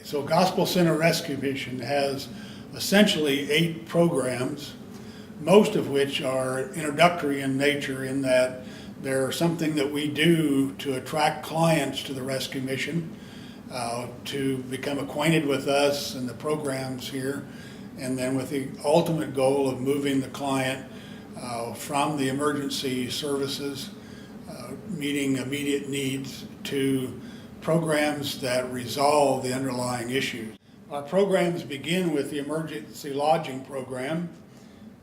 So Gospel Center Rescue Mission has essentially 8 programs, most of which are introductory in nature, in that they're something that we do to attract clients to the rescue mission, to become acquainted with us and the programs here, and then with the ultimate goal of moving the client from the emergency services, meeting immediate needs, to programs that resolve the underlying issues. Our programs begin with the emergency lodging program.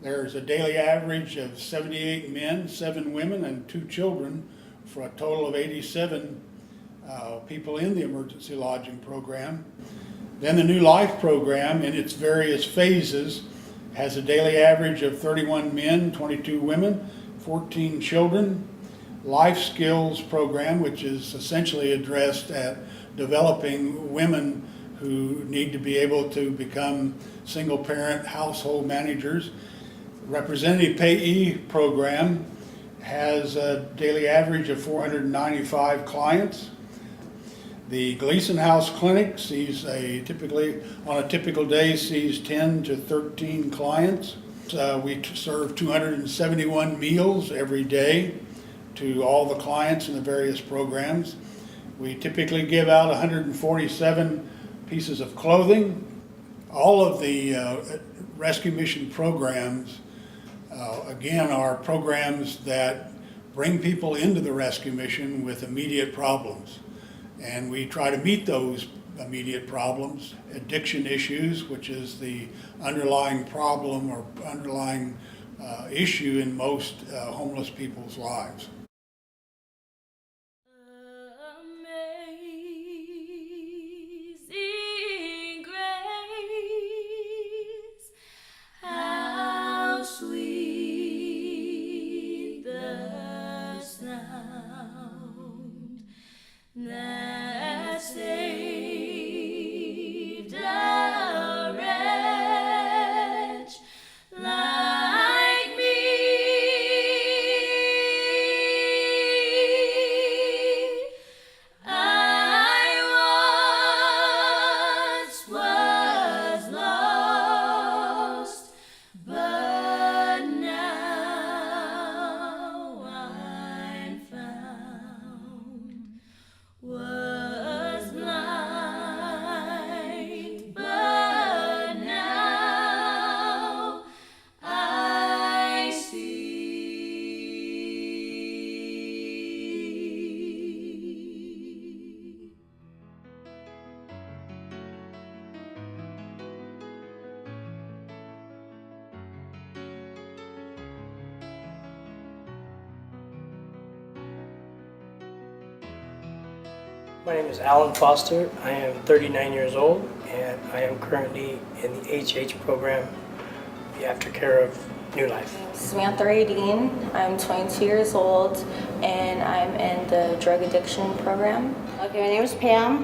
There's a daily average of 78 men, 7 women, and 2 children, for a total of 87 people in the emergency lodging program. Then the New Life program, in its various phases, has a daily average of 31 men, 22 women, 14 children. Life Skills program, which is essentially addressed at developing women who need to be able to become single parent household managers. Representative Payee program has a daily average of 495 clients. The Gleason House Clinic sees on a typical day, sees 10 to 13 clients. We serve 271 meals every day to all the clients in the various programs. We typically give out 147 pieces of clothing. All of the rescue mission programs, again, are programs that bring people into the rescue mission with immediate problems. And we try to meet those immediate problems. Addiction issues, which is the underlying problem or underlying issue in most homeless people's lives. Amazing grace, how sweet the sound that saved a wretch like me. I once was lost, but now I'm found. Was blind, but now I see. My name is Alan Foster. I am 39 years old, and I am currently in the HH program, the aftercare of New Life. Samantha Radine. I'm 22 years old, and I'm in the drug addiction program. Okay, my name is Pam.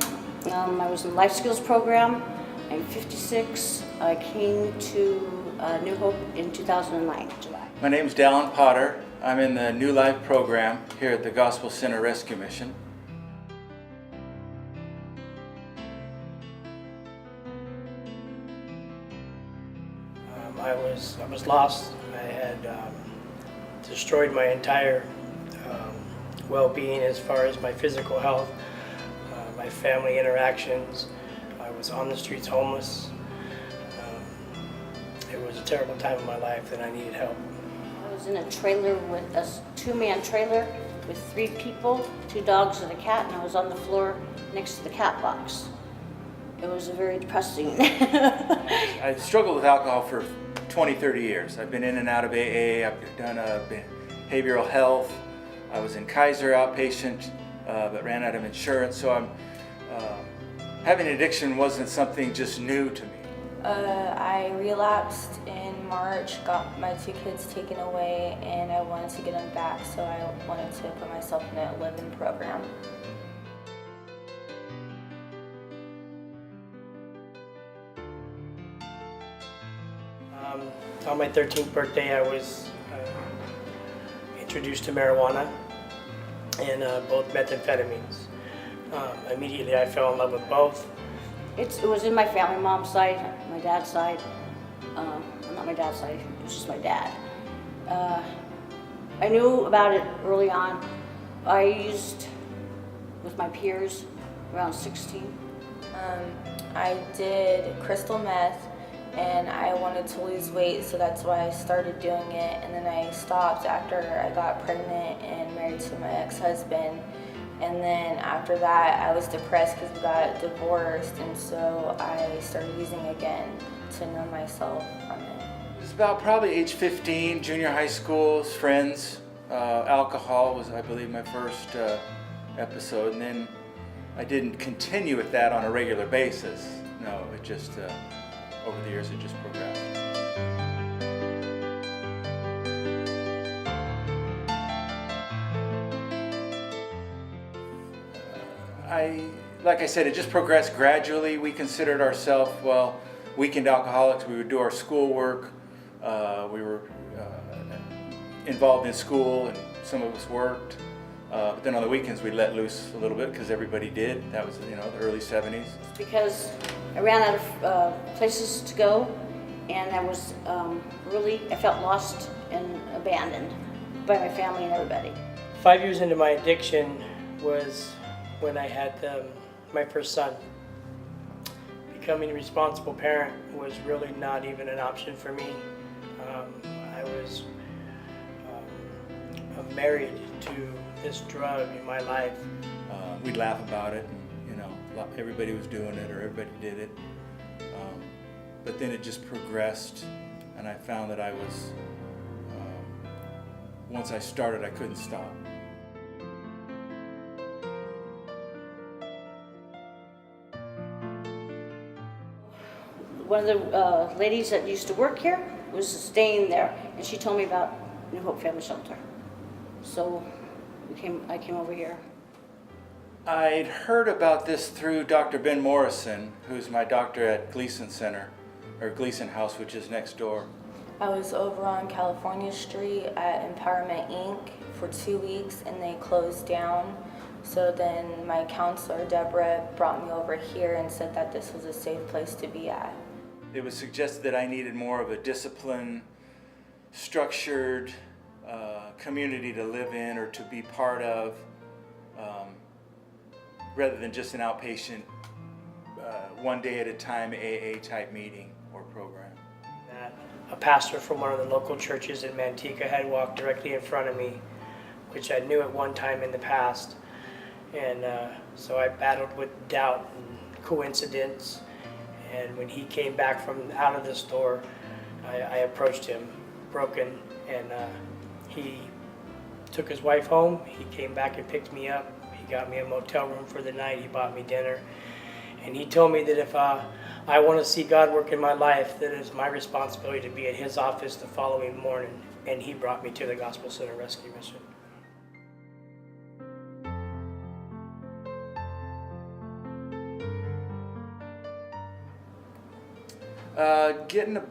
I was in the Life Skills program. I'm 56. I came to New Hope in 2009, July. My name is Dallin Potter. I'm in the New Life program here at the Gospel Center Rescue Mission. I was lost. I had destroyed my entire well-being as far as my physical health, my family interactions. I was on the streets homeless. It was a terrible time in my life and I needed help. I was in a trailer with a 2-man trailer with 3 people, 2 dogs and a cat, and I was on the floor next to the cat box. It was very depressing. I struggled with alcohol for 20, 30 years. I've been in and out of AA. I've done behavioral health. I was in Kaiser outpatient, but ran out of insurance. So having addiction wasn't something just new to me. I relapsed in March, got my 2 kids taken away, and I wanted to get them back, so I wanted to put myself in a live-in program. On my 13th birthday, I was introduced to marijuana and both methamphetamines. Immediately I fell in love with both. It was in my family, mom's side, my dad's side. Not my dad's side, it was just my dad. I knew about it early on. I used with my peers around 16. I did crystal meth and I wanted to lose weight, so that's why I started doing it. And then I stopped after I got pregnant and married to my ex-husband. And then after that, I was depressed because we got divorced, and so I started using again to numb myself from it. It was about probably age 15, junior high school, friends. Alcohol was, I believe, my first episode, and then I didn't continue with that on a regular basis. No, it just, over the years, it just progressed. Like I said, it just progressed gradually. We considered ourselves, well, weekend alcoholics. We would do our schoolwork. We were involved in school, and some of us worked. But then on the weekends, we'd let loose a little bit because everybody did. That was, the early 70s. Because I ran out of places to go, and I was I felt lost and abandoned by my family and everybody. 5 years into my addiction was when I had my first son. Becoming a responsible parent was really not even an option for me. I was married to this drug in my life. We'd laugh about it, and, everybody was doing it or everybody did it. But then it just progressed, and I found that I was, once I started, I couldn't stop. One of the ladies that used to work here was staying there, and she told me about New Hope Family Shelter. So I came over here. I'd heard about this through Dr. Ben Morrison, who's my doctor at Gleason Center, or Gleason House, which is next door. I was over on California Street at Empowerment Inc. for 2 weeks and they closed down. So then my counselor, Deborah, brought me over here and said that this was a safe place to be at. It was suggested that I needed more of a disciplined, structured community to live in or to be part of, rather than just an outpatient, one day at a time AA type meeting or program. A pastor from one of the local churches in Manteca had walked directly in front of me, which I knew at one time in the past. And so I battled with doubt and coincidence. And when he came back from out of the store, I approached him broken, and he took his wife home. He came back and picked me up. He got me a motel room for the night. He bought me dinner. And he told me that if I want to see God work in my life, that it's my responsibility to be at his office the following morning. And he brought me to the Gospel Center Rescue Mission. Getting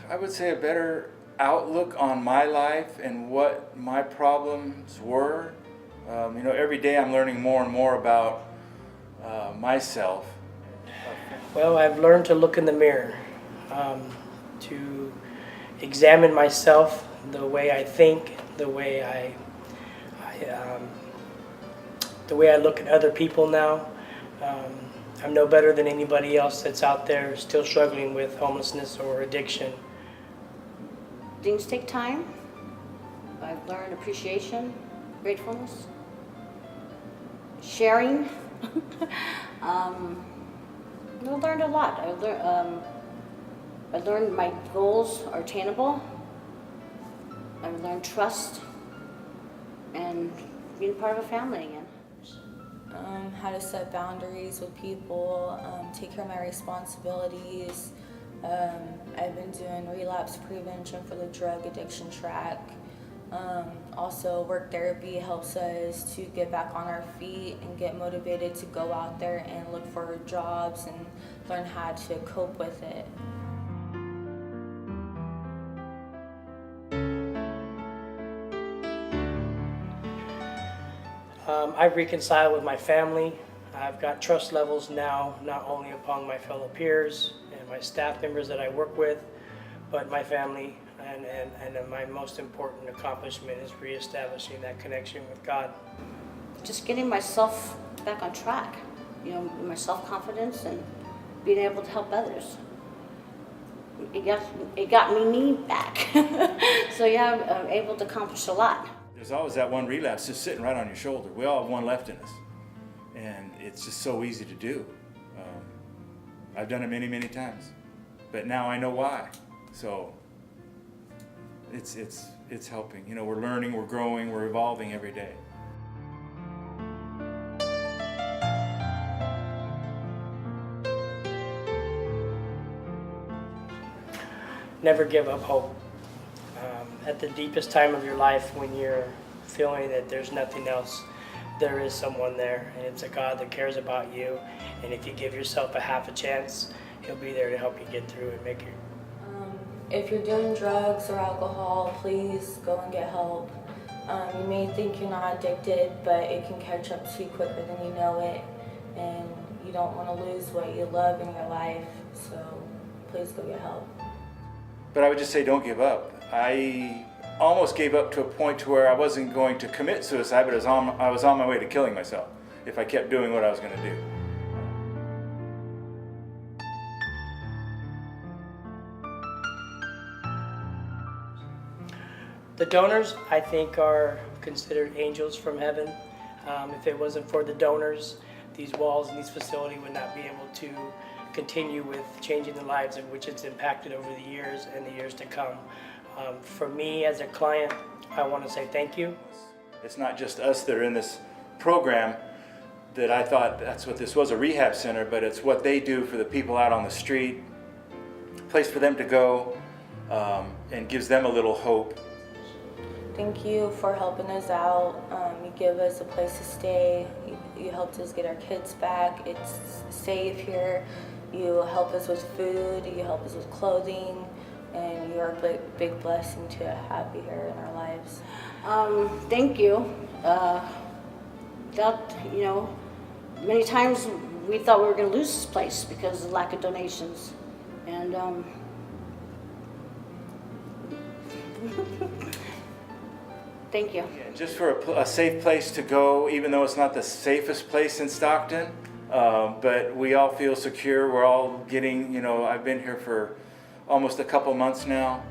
I would say, a better outlook on my life and what my problems were. Every day I'm learning more and more about myself. Well, I've learned to look in the mirror, to examine myself, the way I think, the way I look at other people now. I'm no better than anybody else that's out there still struggling with homelessness or addiction. Things take time. I've learned appreciation, gratefulness, sharing. I've learned a lot. I learned my goals are attainable. I've learned trust and being part of a family again. How to set boundaries with people, take care of my responsibilities. I've been doing relapse prevention for the drug addiction track. Also, work therapy helps us to get back on our feet and get motivated to go out there and look for jobs and learn how to cope with it. I've reconciled with my family. I've got trust levels now, not only upon my fellow peers and my staff members that I work with, but my family, and my most important accomplishment is reestablishing that connection with God. Just getting myself back on track, you know, my self-confidence and being able to help others. It got me back. So yeah, I'm able to accomplish a lot. There's always that one relapse just sitting right on your shoulder. We all have one left in us. And it's just so easy to do. I've done it many, many times. But now I know why. So it's helping. You know, we're learning, we're growing, we're evolving every day. Never give up hope. At the deepest time of your life, when you're feeling that there's nothing else, there is someone there, and it's a God that cares about you. And if you give yourself a half a chance, He'll be there to help you get through and make it. If you're doing drugs or alcohol, please go and get help. You may think you're not addicted, but it can catch up to you quicker than you know it, and you don't want to lose what you love in your life, so please go get help. But I would just say don't give up. I almost gave up to a point to where I wasn't going to commit suicide, but I was on my way to killing myself if I kept doing what I was going to do. The donors, I think, are considered angels from heaven. If it wasn't for the donors, these walls and these facilities would not be able to continue with changing the lives of which it's impacted over the years and the years to come. For me as a client, I want to say thank you. It's not just us that are in this program that I thought that's what this was, a rehab center, but it's what they do for the people out on the street, a place for them to go, and gives them a little hope. Thank you for helping us out. You give us a place to stay. You helped us get our kids back. It's safe here. You help us with food. You help us with clothing. And you're a big blessing to have you here in our lives. Thank you. You know, many times we thought we were going to lose this place because of the lack of donations. And thank you. Yeah, just for a safe place to go, even though it's not the safest place in Stockton, but we all feel secure. We're all getting, you know, I've been here for almost a couple months now,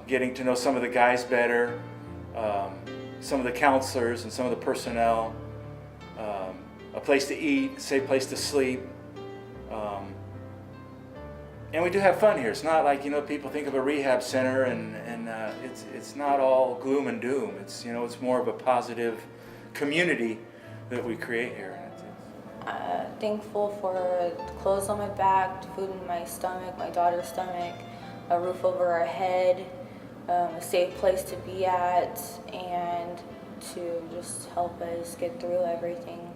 getting to know some of the guys better, some of the counselors and some of the personnel, a place to eat, a safe place to sleep. And we do have fun here. It's not like, you know, people think of a rehab center and it's not all gloom and doom. It's, you know, it's more of a positive community that we create here. Thankful for clothes on my back, food in my stomach, my daughter's stomach, a roof over our head, a safe place to be at, and to just help us get through everything.